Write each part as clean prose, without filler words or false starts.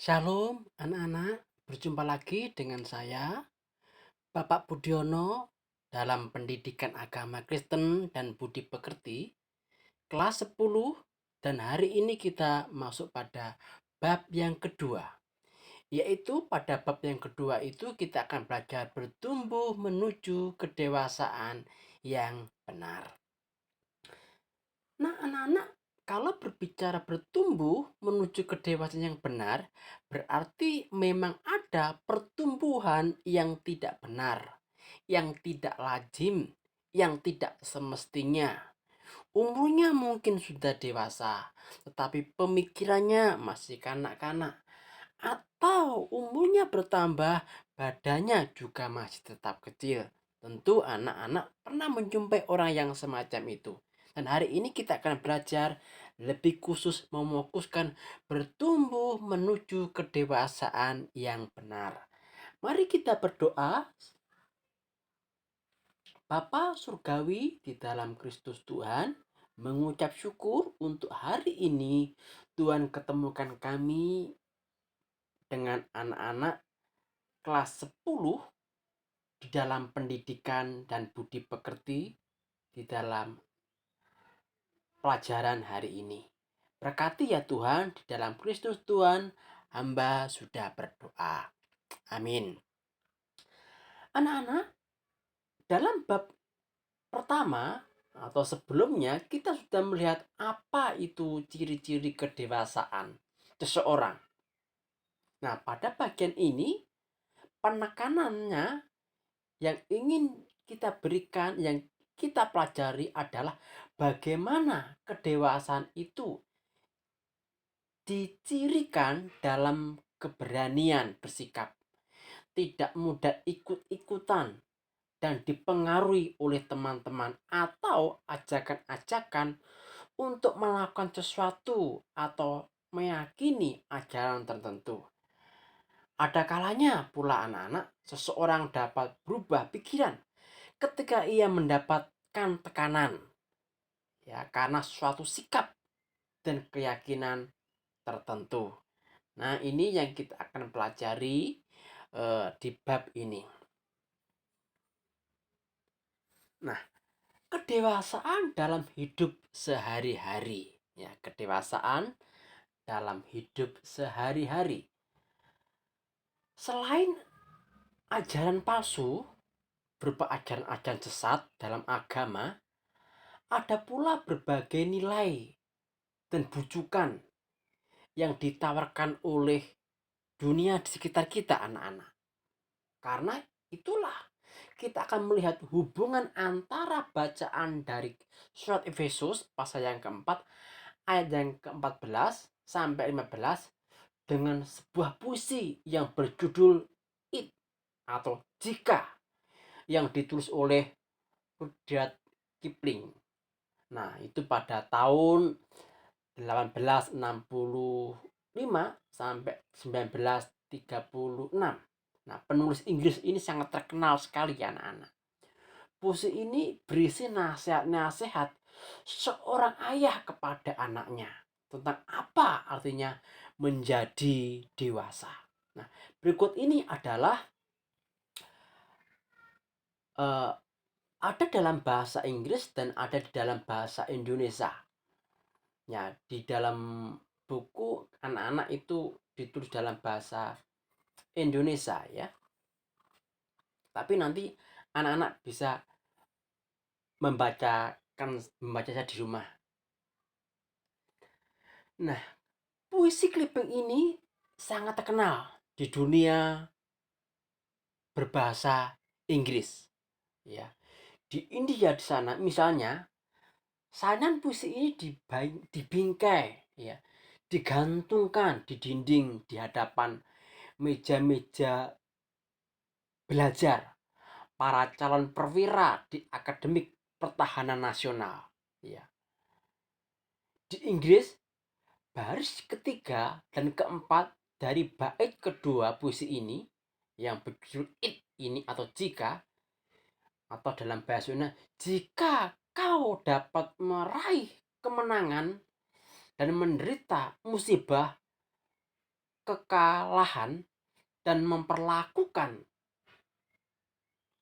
Shalom anak-anak, berjumpa lagi dengan saya, Bapak Budiono, dalam pendidikan agama Kristen dan Budi Pekerti, kelas 10, dan hari ini kita masuk pada bab yang kedua, yaitu pada bab yang kedua itu kita akan belajar bertumbuh menuju kedewasaan yang benar. Nah, anak-anak, kalau berbicara bertumbuh menuju kedewasaan yang benar, berarti memang ada pertumbuhan yang tidak benar, yang tidak lazim, yang tidak semestinya. Umurnya mungkin sudah dewasa, tetapi pemikirannya masih kanak-kanak. Atau umurnya bertambah, badannya juga masih tetap kecil. Tentu anak-anak pernah menjumpai orang yang semacam itu. Dan hari ini kita akan belajar lebih khusus memokuskan bertumbuh menuju kedewasaan yang benar. Mari kita berdoa. Bapa Surgawi di dalam Kristus Tuhan, mengucap syukur untuk hari ini Tuhan ketemukan kami dengan anak-anak kelas 10 di dalam pendidikan dan budi pekerti di dalam pelajaran hari ini. Berkati ya Tuhan, di dalam Kristus Tuhan, hamba sudah berdoa. Amin. Anak-anak, dalam bab pertama atau sebelumnya kita sudah melihat apa itu ciri-ciri kedewasaan seseorang. Nah, pada bagian ini penekanannya yang ingin kita berikan, yang kita pelajari adalah bagaimana kedewasaan itu dicirikan dalam keberanian bersikap, tidak mudah ikut-ikutan, dan dipengaruhi oleh teman-teman atau ajakan-ajakan untuk melakukan sesuatu atau meyakini ajaran tertentu. Ada kalanya pula anak-anak, seseorang dapat berubah pikiran ketika ia mendapatkan tekanan, ya, karena suatu sikap dan keyakinan tertentu. Nah, ini yang kita akan pelajari di bab ini. Nah, kedewasaan dalam hidup sehari-hari, ya, kedewasaan dalam hidup sehari-hari. Selain ajaran palsu berupa ajaran-ajaran sesat dalam agama, ada pula berbagai nilai dan bujukan yang ditawarkan oleh dunia di sekitar kita, anak-anak. Karena itulah kita akan melihat hubungan antara bacaan dari surat Efesus pasal yang keempat ayat yang ke-14 sampai 15 dengan sebuah puisi yang berjudul It atau Jika, yang ditulis oleh Rudyard Kipling. Nah, itu pada tahun 1865 sampai 1936. Nah, penulis Inggris ini sangat terkenal sekali ya anak-anak. Puisi ini berisi nasihat-nasihat seorang ayah kepada anaknya tentang apa artinya menjadi dewasa. Nah, berikut ini adalah ada dalam bahasa Inggris dan ada di dalam bahasa Indonesia. Ya, di dalam buku anak-anak itu ditulis dalam bahasa Indonesia ya. Tapi nanti anak-anak bisa membaca di rumah. Nah, puisi Kipling ini sangat terkenal di dunia berbahasa Inggris ya. Di India di sana misalnya, sajian puisi ini dibingkai ya, digantungkan di dinding di hadapan meja-meja belajar para calon perwira di akademik pertahanan nasional ya. Di Inggris, baris ketiga dan keempat dari bait kedua puisi ini yang berjudul It ini atau Jika, atau dalam bahasa Sunda, jika kau dapat meraih kemenangan dan menderita musibah, kekalahan dan memperlakukan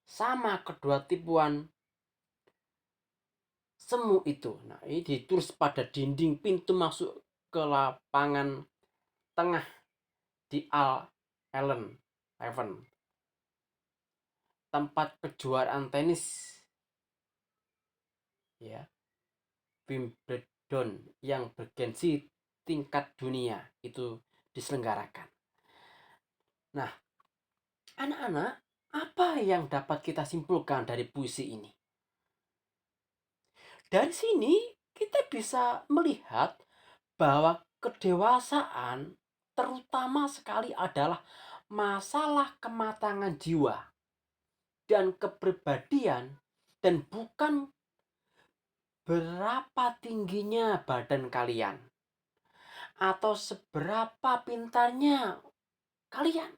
sama kedua tipuan semu itu. Nah, ini ditulis pada dinding pintu masuk ke lapangan tengah di Allen Haven, tempat kejuaraan tenis ya Wimbledon yang bergensi tingkat dunia itu diselenggarakan. Nah, anak-anak, apa yang dapat kita simpulkan dari puisi ini? Dari sini kita bisa melihat bahwa kedewasaan terutama sekali adalah masalah kematangan jiwa dan kepribadian, dan bukan berapa tingginya badan kalian atau seberapa pintarnya kalian.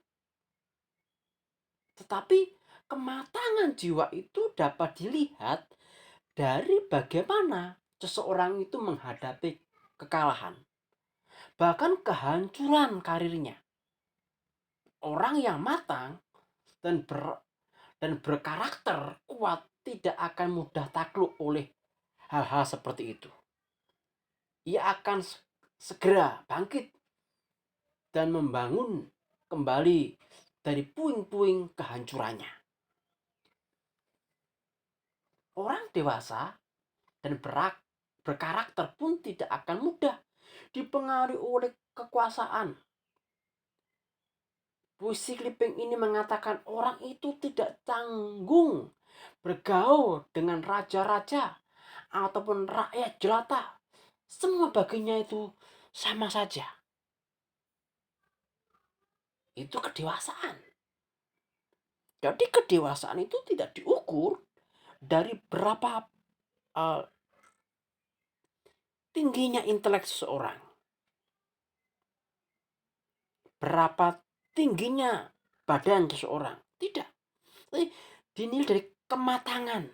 Tetapi kematangan jiwa itu dapat dilihat dari bagaimana seseorang itu menghadapi kekalahan, bahkan kehancuran karirnya. Orang yang matang dan berkarakter kuat tidak akan mudah takluk oleh hal-hal seperti itu. Ia akan segera bangkit dan membangun kembali dari puing-puing kehancurannya. Orang dewasa dan berkarakter pun tidak akan mudah dipengaruhi oleh kekuasaan. Puisi Clipping ini mengatakan orang itu tidak tanggung bergaul dengan raja-raja ataupun rakyat jelata. Semua baginya itu sama saja. Itu kedewasaan. Jadi kedewasaan itu tidak diukur dari berapa tingginya intelek seseorang, berapa tingginya badan seseorang. Tidak. Tapi dinilai dari kematangan,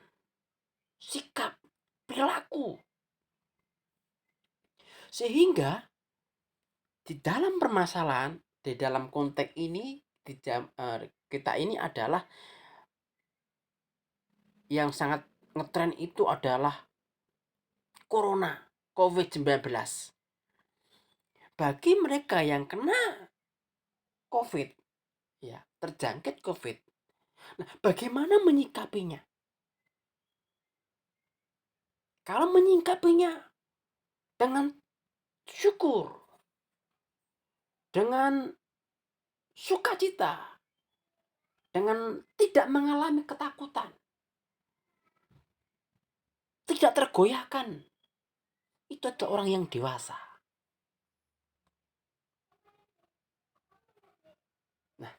sikap, perilaku. Sehingga di dalam permasalahan, di dalam konteks ini, kita ini adalah yang sangat ngetren itu adalah Corona, COVID-19. Bagi mereka yang kena COVID, ya, terjangkit COVID. Nah, bagaimana menyikapinya? Kalau menyikapinya dengan syukur, dengan sukacita, dengan tidak mengalami ketakutan, tidak tergoyahkan, itu ada orang yang dewasa. Nah,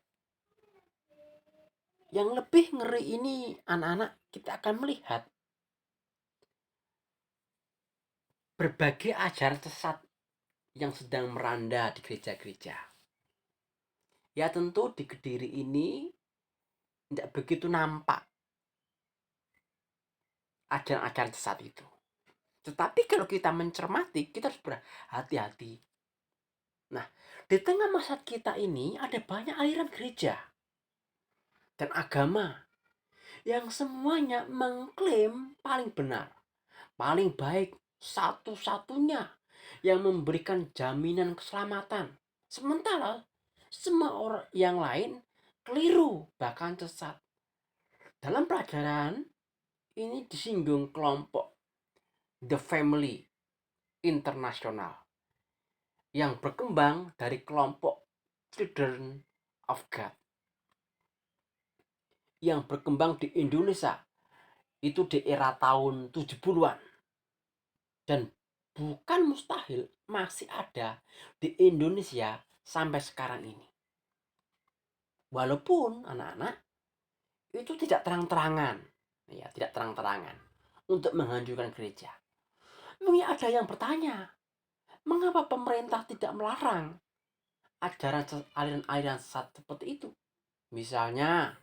yang lebih ngeri ini anak-anak, kita akan melihat berbagai ajaran sesat yang sedang meranda di gereja-gereja. Ya tentu di Kediri ini tidak begitu nampak ajaran-ajaran sesat itu. Tetapi kalau kita mencermati, kita harus berhati-hati. Nah, di tengah masyarakat kita ini ada banyak aliran gereja dan agama yang semuanya mengklaim paling benar, paling baik, satu-satunya yang memberikan jaminan keselamatan. Sementara semua orang yang lain keliru, bahkan sesat. Dalam pelajaran ini disinggung kelompok The Family International yang berkembang dari kelompok Children of God yang berkembang di Indonesia itu di era tahun 70-an. Dan bukan mustahil masih ada di Indonesia sampai sekarang ini. Walaupun anak-anak itu tidak terang-terangan, ya, tidak terang-terangan untuk menghancurkan gereja. Mungkin ada yang bertanya, mengapa pemerintah tidak melarang ajaran aliran-aliran sesat seperti itu? Misalnya,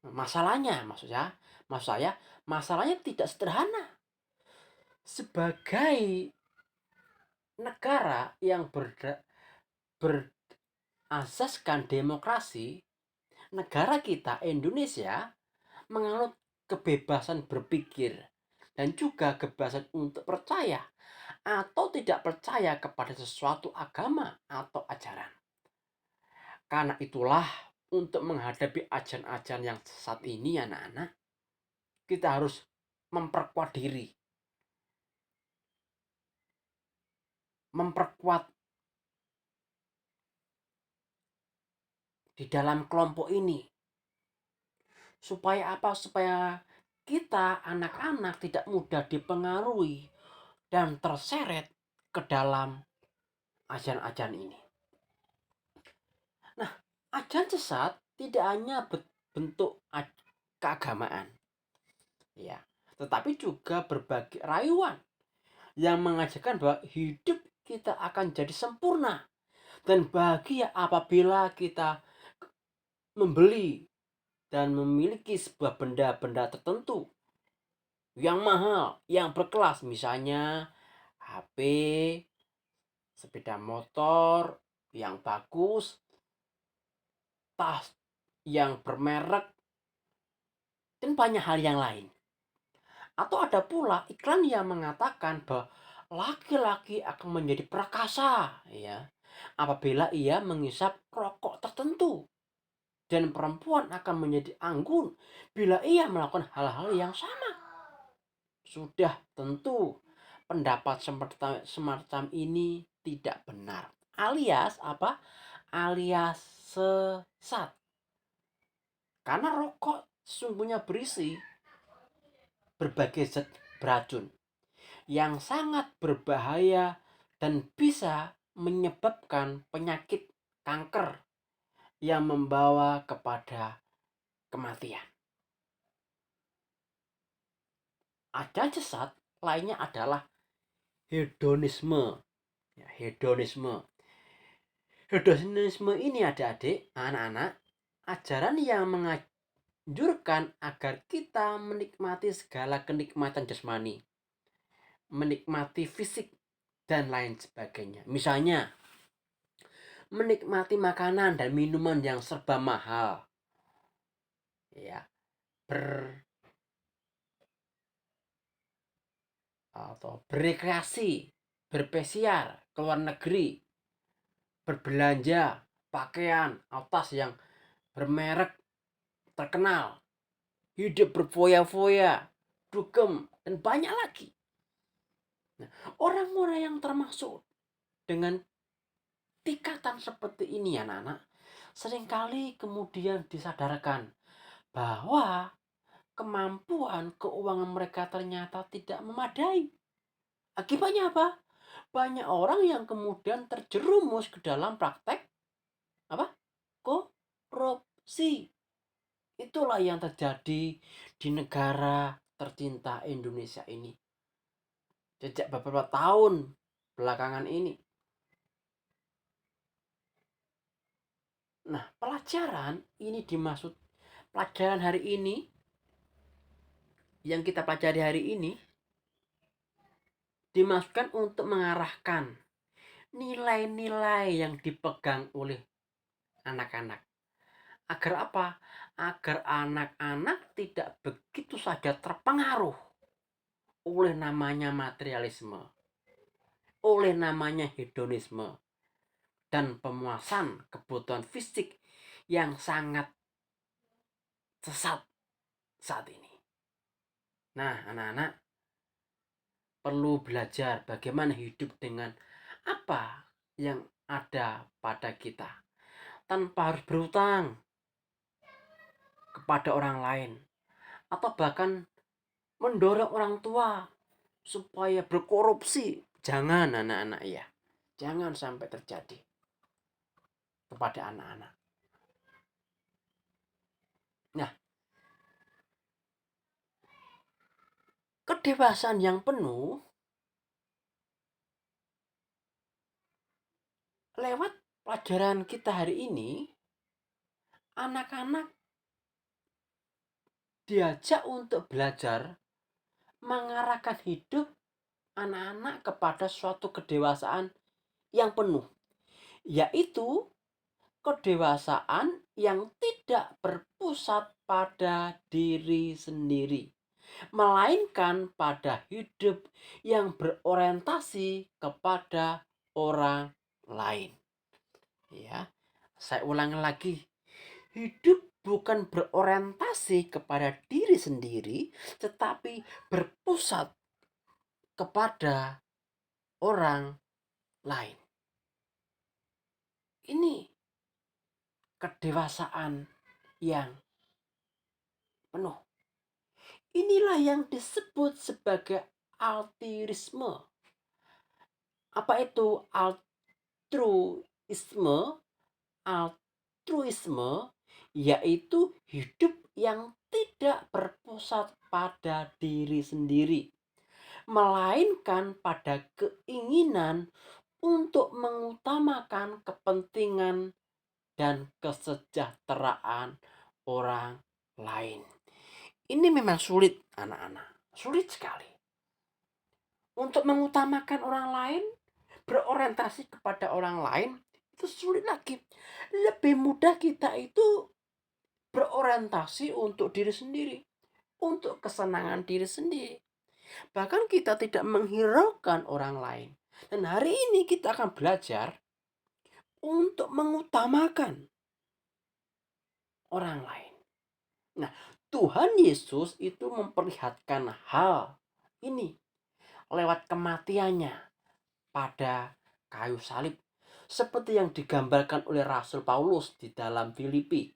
maksud saya, masalahnya tidak sederhana. Sebagai negara yang berasaskan demokrasi, negara kita Indonesia menganut kebebasan berpikir dan juga kebebasan untuk percaya atau tidak percaya kepada sesuatu agama atau ajaran. Karena itulah, untuk menghadapi ajaran-ajaran yang sesat ini, anak-anak, kita harus memperkuat diri, memperkuat di dalam kelompok ini. Supaya apa? Supaya kita anak-anak tidak mudah dipengaruhi dan terseret ke dalam ajaran-ajaran ini. Nah, ajaran sesat tidak hanya bentuk keagamaan, ya, tetapi juga berbagai rayuan yang mengajarkan bahwa hidup kita akan jadi sempurna dan bahagia apabila kita membeli dan memiliki sebuah benda-benda tertentu yang mahal, yang berkelas, misalnya HP, sepeda motor yang bagus, tas yang bermerek, dan banyak hal yang lain. Atau ada pula iklan yang mengatakan bahwa laki-laki akan menjadi perkasa, ya, apabila ia menghisap rokok tertentu, dan perempuan akan menjadi anggun bila ia melakukan hal-hal yang sama. Sudah tentu pendapat semacam ini tidak benar, alias apa? Alias sesat. Karena rokok sesungguhnya berisi berbagai zat beracun yang sangat berbahaya dan bisa menyebabkan penyakit kanker yang membawa kepada kematian. Ada sesat lainnya adalah hedonisme. Ya, hedonisme. Hedonisme ini, adik-adik, anak-anak, ajaran yang menganjurkan agar kita menikmati segala kenikmatan jasmani, menikmati fisik, dan lain sebagainya. Misalnya, menikmati makanan dan minuman yang serba mahal, ya, atau berekreasi, berpesiar ke luar negeri, berbelanja pakaian tas yang bermerek terkenal, hidup berfoya-foya, dugem, dan banyak lagi. Nah, orang-orang yang termasuk dengan tingkatan seperti ini, anak-anak, seringkali kemudian disadarkan bahwa kemampuan keuangan mereka ternyata tidak memadai. Akibatnya apa? Banyak orang yang kemudian terjerumus ke dalam praktek apa? Korupsi. Itulah yang terjadi di negara tercinta Indonesia ini sejak beberapa tahun belakangan ini. Nah, pelajaran hari ini yang kita pelajari hari ini dimaksudkan untuk mengarahkan nilai-nilai yang dipegang oleh anak-anak. Agar apa? Agar anak-anak tidak begitu saja terpengaruh oleh namanya materialisme, oleh namanya hedonisme, dan pemuasan kebutuhan fisik yang sangat sesat saat ini. Nah, anak-anak perlu belajar bagaimana hidup dengan apa yang ada pada kita, tanpa harus berutang kepada orang lain, atau bahkan mendorong orang tua supaya berkorupsi. Jangan, anak-anak, ya. Jangan sampai terjadi kepada anak-anak. Nah, kedewasaan yang penuh lewat pelajaran kita hari ini, anak-anak diajak untuk belajar mengarahkan hidup anak-anak kepada suatu kedewasaan yang penuh, yaitu kedewasaan yang tidak berpusat pada diri sendiri, melainkan pada hidup yang berorientasi kepada orang lain. Ya, saya ulangi lagi. Hidup bukan berorientasi kepada diri sendiri, tetapi berpusat kepada orang lain. Ini kedewasaan yang penuh. Inilah yang disebut sebagai altruisme. Apa itu altruisme? Altruisme yaitu hidup yang tidak berpusat pada diri sendiri, melainkan pada keinginan untuk mengutamakan kepentingan dan kesejahteraan orang lain. Ini memang sulit, anak-anak. Sulit sekali. Untuk mengutamakan orang lain, berorientasi kepada orang lain, itu sulit lagi. Lebih mudah kita itu berorientasi untuk diri sendiri, untuk kesenangan diri sendiri. Bahkan kita tidak menghiraukan orang lain. Dan hari ini kita akan belajar untuk mengutamakan orang lain. Nah, Tuhan Yesus itu memperlihatkan hal ini lewat kematiannya pada kayu salib. Seperti yang digambarkan oleh Rasul Paulus di dalam Filipi.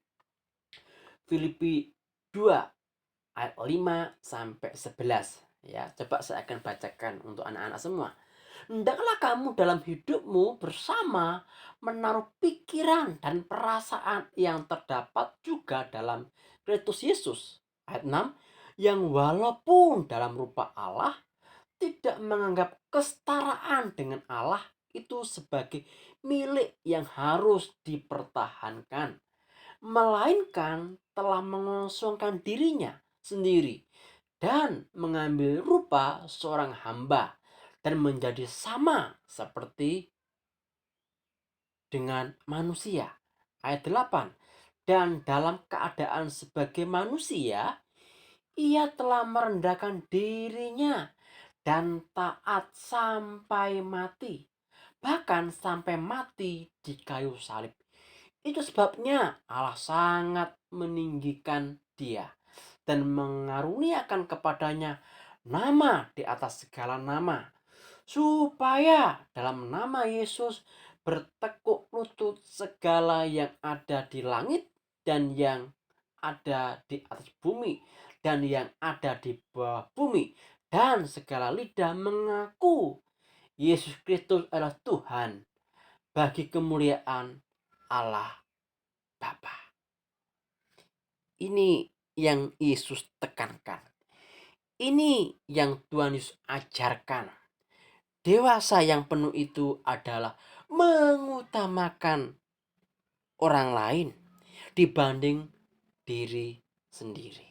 Filipi 2 ayat 5 sampai 11. Ya, coba saya akan bacakan untuk anak-anak semua. Hendaklah kamu dalam hidupmu bersama menaruh pikiran dan perasaan yang terdapat juga dalam Kristus Yesus. Ayat 6, yang walaupun dalam rupa Allah tidak menganggap kesetaraan dengan Allah itu sebagai milik yang harus dipertahankan, melainkan telah mengosongkan dirinya sendiri dan mengambil rupa seorang hamba dan menjadi sama seperti dengan manusia. Ayat 8. Dan dalam keadaan sebagai manusia, ia telah merendahkan dirinya dan taat sampai mati. Bahkan sampai mati di kayu salib. Itu sebabnya Allah sangat meninggikan dia dan mengaruniakan kepadanya nama di atas segala nama, supaya dalam nama Yesus bertekuk lutut segala yang ada di langit dan yang ada di atas bumi dan yang ada di bawah bumi, dan segala lidah mengaku Yesus Kristus adalah Tuhan, bagi kemuliaan Allah Bapa. Ini yang Yesus tekankan. Ini yang Tuhan Yesus ajarkan. Dewasa yang penuh itu adalah mengutamakan orang lain dibanding diri sendiri.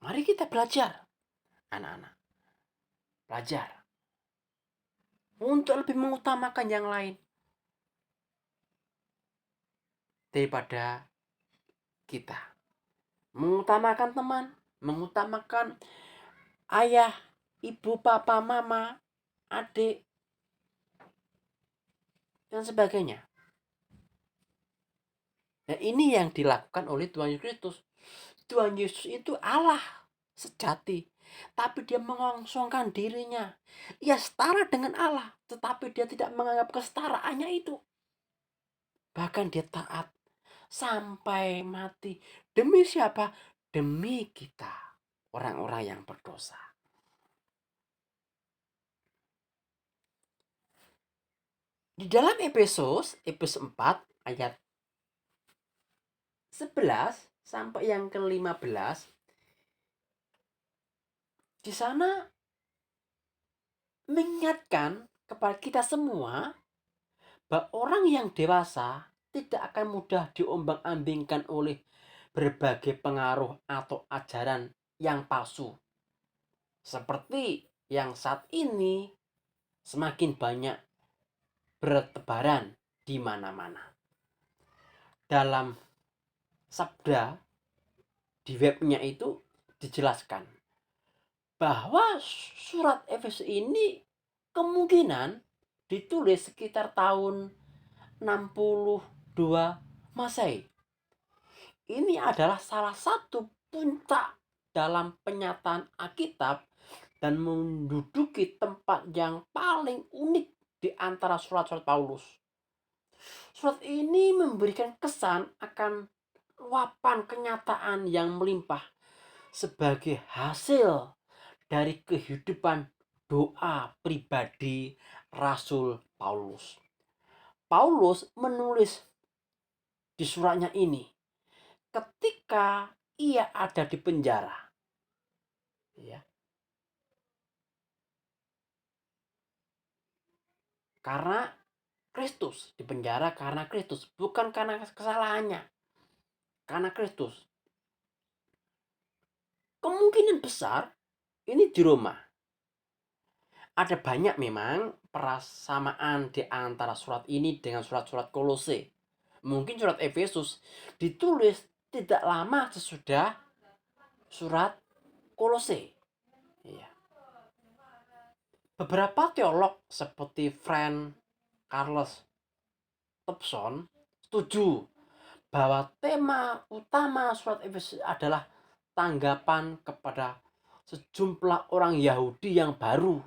Mari kita belajar, anak-anak. Belajar untuk lebih mengutamakan yang lain daripada kita. Mengutamakan teman, mengutamakan ayah, ibu, papa, mama, adik, dan sebagainya. Nah, ini yang dilakukan oleh Tuhan Yesus Kristus. Tuhan Yesus itu Allah sejati, tapi dia mengosongkan dirinya. Ia setara dengan Allah, tetapi dia tidak menganggap kesetaraannya itu. Bahkan dia taat sampai mati. Demi siapa? Demi kita, orang-orang yang berdosa. Di dalam Efesus 4 ayat 11 sampai yang ke-15, di sana mengingatkan kepada kita semua bahwa orang yang dewasa tidak akan mudah diombang-ambingkan oleh berbagai pengaruh atau ajaran yang palsu. seperti yang saat ini semakin banyak bertebaran di mana-mana. Dalam sabda di webnya itu dijelaskan bahwa surat Efesus ini kemungkinan ditulis sekitar tahun 62 Masehi. Ini adalah salah satu puncak dalam penyataan Alkitab dan menduduki tempat yang paling unik di antara surat-surat Paulus. Surat ini memberikan kesan akan luapan kenyataan yang melimpah sebagai hasil dari kehidupan doa pribadi Rasul Paulus. Paulus menulis di suratnya ini ketika ia ada di penjara. Ya. Karena Kristus, di penjara karena Kristus, bukan karena kesalahannya. Karena Kristus. Kemungkinan besar ini di Roma. Ada banyak memang persamaan di antara surat ini dengan surat-surat Kolose. Mungkin surat Efesus ditulis tidak lama sesudah surat Kolose. Ya. Beberapa teolog seperti Frank Carlos Thompson setuju bahwa tema utama surat Efesus adalah tanggapan kepada sejumlah orang Yahudi yang baru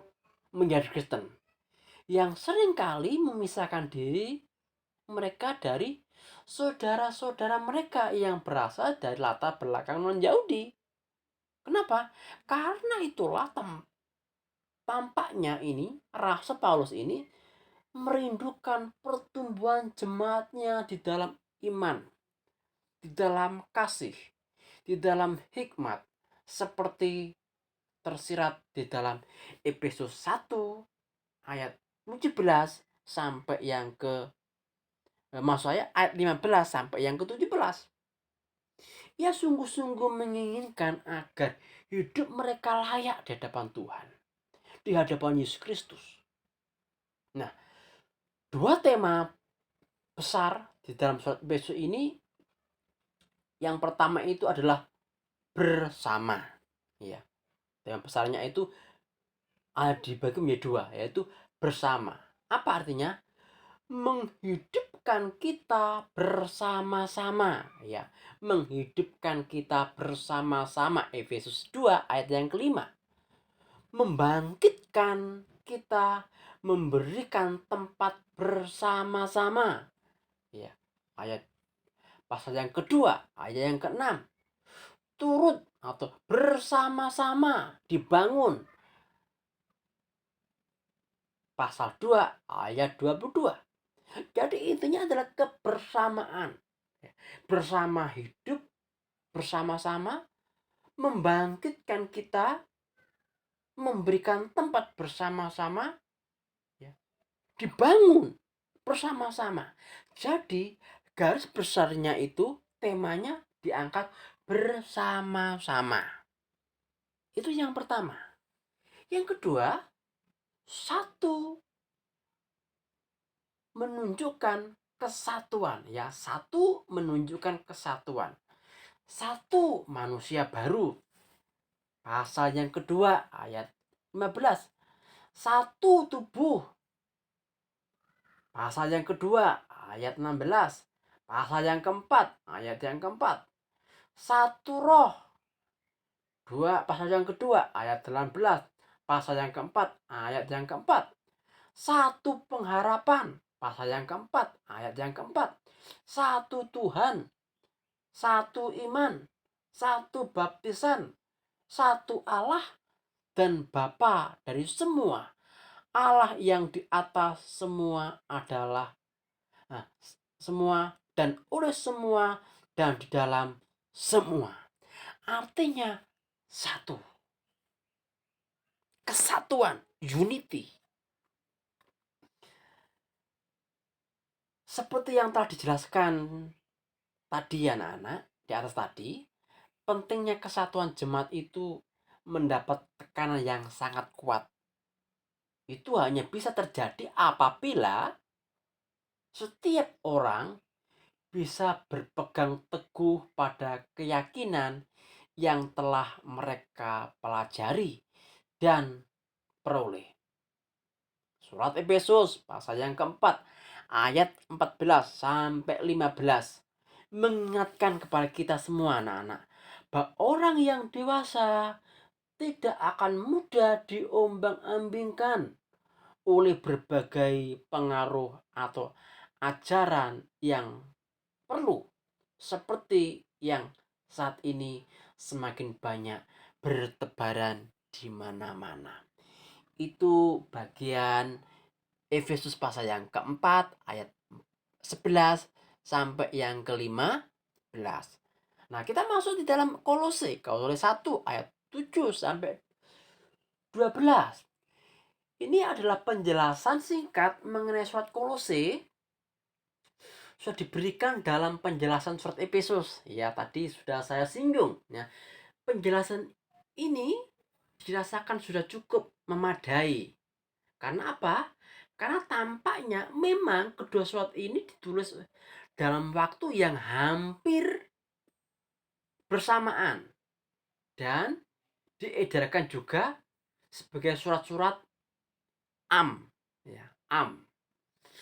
menjadi Kristen, yang seringkali memisahkan diri mereka dari saudara-saudara mereka yang berasal dari latar belakang non-Yahudi. Kenapa? Karena itulah tampaknya ini Rasul Paulus ini merindukan pertumbuhan jemaatnya di dalam iman, di dalam kasih, di dalam hikmat, seperti tersirat di dalam Efesus 1 ayat 17 sampai yang ke maksud saya ayat 15 sampai yang ke-17. Ia sungguh-sungguh menginginkan agar hidup mereka layak di hadapan Tuhan, di hadapan Yesus Kristus. Nah, dua tema besar di dalam surat Efesus ini, yang pertama itu adalah bersama. Ya, tema besarnya itu dibagi menjadi dua, yaitu bersama. Apa artinya? Menghidupkan kita bersama-sama, ya. Menghidupkan kita bersama-sama, Efesus 2 ayat yang kelima. Membangkitkan kita, memberikan tempat bersama-sama, ya. Ayat pasal yang kedua, ayat yang keenam. Turut atau bersama-sama dibangun. Pasal 2 ayat 22. Jadi intinya adalah kebersamaan. Bersama hidup, bersama-sama, membangkitkan kita, memberikan tempat bersama-sama, ya, dibangun bersama-sama. Jadi garis besarnya itu temanya diangkat bersama-sama. Itu yang pertama. Yang kedua, satu menunjukkan kesatuan, ya. Satu menunjukkan kesatuan. Satu manusia baru. Pasal yang kedua ayat 15. Satu tubuh. Pasal yang kedua ayat 16. Pasal yang keempat ayat yang keempat. Satu roh. Pasal yang kedua ayat 18. Pasal yang keempat ayat yang keempat. Satu pengharapan. Pasal yang keempat ayat yang keempat. Satu Tuhan. Satu iman. Satu baptisan. Satu Allah dan Bapa dari semua. Allah yang di atas semua adalah semua dan oleh semua dan di dalam semua. Artinya satu. Kesatuan, unity. Seperti yang telah dijelaskan tadi anak-anak di atas tadi, pentingnya kesatuan jemaat itu mendapat tekanan yang sangat kuat. Itu hanya bisa terjadi apabila setiap orang bisa berpegang teguh pada keyakinan yang telah mereka pelajari dan peroleh. Surat Efesus pasal yang keempat ayat 14 sampai 15 mengingatkan kepada kita semua anak-anak bahwa orang yang dewasa tidak akan mudah diombang-ambingkan oleh berbagai pengaruh atau ajaran yang perlu, seperti yang saat ini semakin banyak bertebaran di mana-mana. Itu bagian Efesus pasal yang keempat ayat 11 sampai yang ke-15. Nah, kita masuk di dalam Kolose 1 ayat 7 sampai 12. Ini adalah penjelasan singkat mengenai surat Kolose sudah diberikan dalam penjelasan surat Efesus. Ya, tadi sudah saya singgung. Ya, penjelasan ini dirasakan sudah cukup memadai. Karena apa? Karena tampaknya memang kedua surat ini ditulis dalam waktu yang hampir bersamaan dan diedarkan juga sebagai surat-surat ya,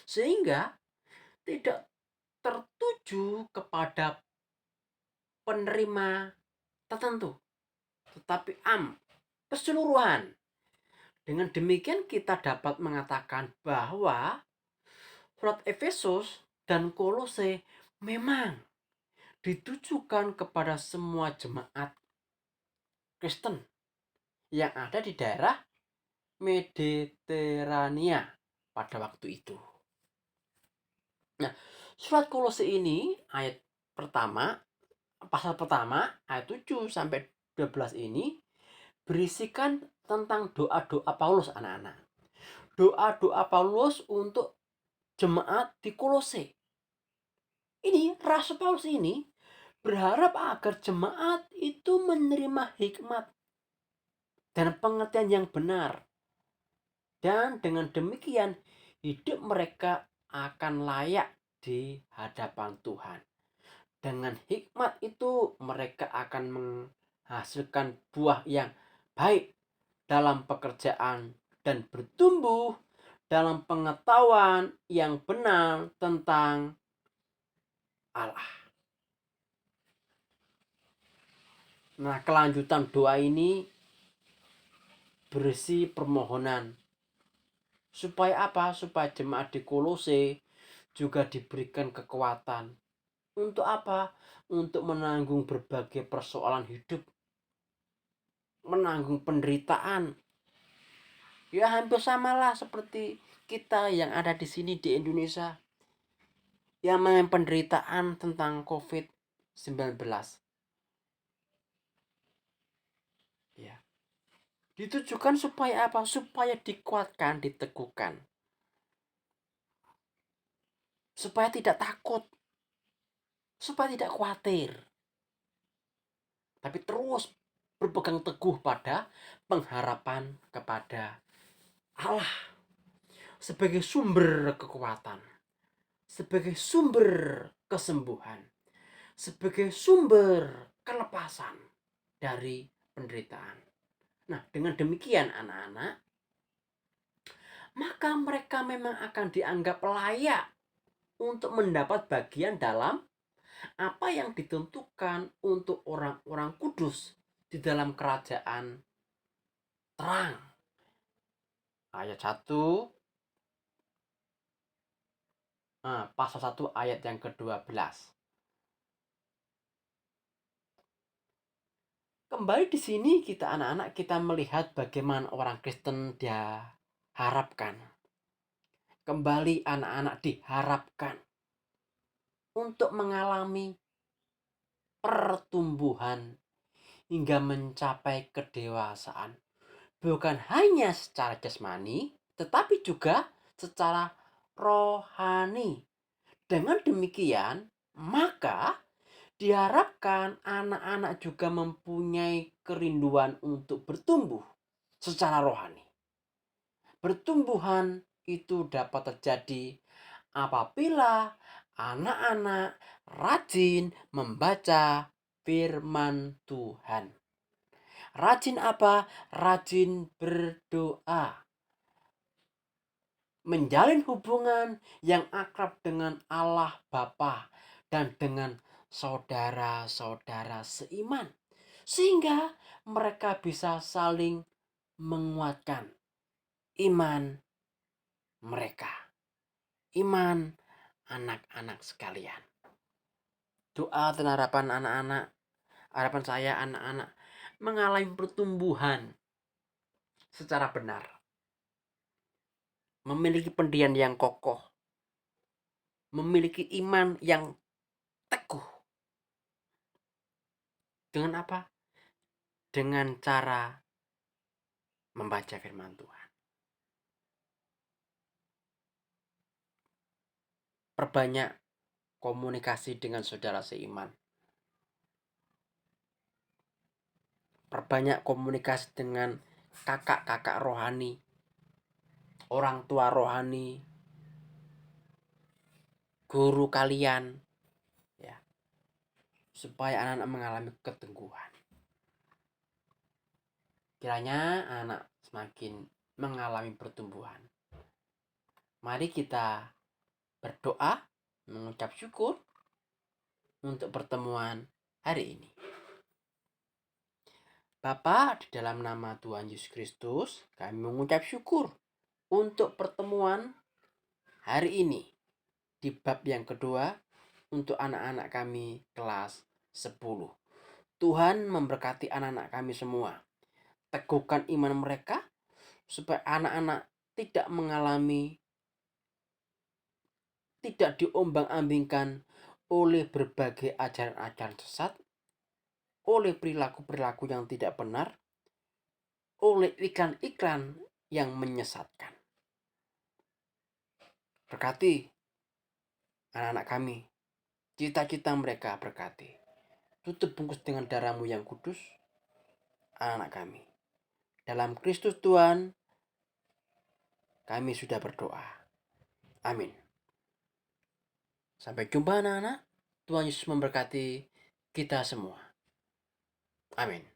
sehingga tidak tertuju kepada penerima tertentu, tetapi keseluruhan. Dengan demikian kita dapat mengatakan bahwa surat Efesus dan Kolose memang ditujukan kepada semua jemaat Kristen yang ada di daerah Mediterania pada waktu itu. Nah, surat Kolose ini ayat pertama, pasal pertama ayat 7 sampai 12 ini berisikan tentang doa-doa Paulus anak-anak. Doa-doa Paulus untuk jemaat di Kolose. Ini Rasul Paulus ini berharap agar jemaat itu menerima hikmat dan pengertian yang benar. Dan dengan demikian hidup mereka akan layak di hadapan Tuhan. Dengan hikmat itu mereka akan menghasilkan buah yang baik dalam pekerjaan dan bertumbuh dalam pengetahuan yang benar tentang Allah. Nah, kelanjutan doa ini berisi permohonan. Supaya apa? Supaya jemaat di Kolose juga diberikan kekuatan. Untuk apa? Untuk menanggung berbagai persoalan hidup. Menanggung penderitaan. Ya hampir samalah seperti kita yang ada di sini di Indonesia. Yang mengalami penderitaan tentang COVID-19. Ya. Ditujukan supaya apa? Supaya dikuatkan, diteguhkan. Supaya tidak takut. Supaya tidak khawatir. Tapi terus berpegang teguh pada pengharapan kepada Allah sebagai sumber kekuatan, sebagai sumber kesembuhan, sebagai sumber kelepasan dari penderitaan. Nah, dengan demikian anak-anak, maka mereka memang akan dianggap layak untuk mendapat bagian dalam apa yang ditentukan untuk orang-orang kudus di dalam kerajaan terang. Ayat 1, pasal 1 ayat yang ke-12. Kembali di sini kita anak-anak kita melihat bagaimana orang Kristen diharapkan. Kembali anak-anak diharapkan untuk mengalami pertumbuhan hingga mencapai kedewasaan. Bukan hanya secara jasmani, tetapi juga secara rohani. Dengan demikian, maka Diharapkan anak-anak juga mempunyai kerinduan untuk bertumbuh secara rohani. Pertumbuhan itu dapat terjadi apabila anak-anak rajin membaca firman Tuhan. Rajin apa? Rajin berdoa. Menjalin hubungan yang akrab dengan Allah Bapa dan dengan saudara-saudara seiman. Sehingga mereka bisa saling menguatkan iman mereka. Iman anak-anak sekalian. Doa dan harapan anak-anak, harapan saya anak-anak mengalami pertumbuhan secara benar. Memiliki pendirian yang kokoh. Memiliki iman yang teguh. Dengan apa? Dengan cara membaca firman Tuhan. Perbanyak komunikasi dengan saudara seiman. Perbanyak komunikasi dengan kakak-kakak rohani, orang tua rohani, guru kalian, ya, supaya anak-anak mengalami keteguhan. Kiranya anak semakin mengalami pertumbuhan. Mari kita berdoa, mengucap syukur untuk pertemuan hari ini. Bapa, di dalam nama Tuhan Yesus Kristus, kami mengucap syukur untuk pertemuan hari ini di bab yang kedua untuk anak-anak kami kelas 10. Tuhan memberkati anak-anak kami semua. Teguhkan iman mereka supaya anak-anak tidak diombang-ambingkan oleh berbagai ajaran-ajaran sesat, oleh perilaku-perilaku yang tidak benar, oleh iklan-iklan yang menyesatkan. Berkati anak-anak kami, cita-cita mereka berkati. Tutup bungkus dengan darah-Mu yang kudus, anak-anak kami. Dalam Kristus Tuhan, kami sudah berdoa. Amin. Sampai jumpa anak-anak. Tuhan Yesus memberkati kita semua. Amin.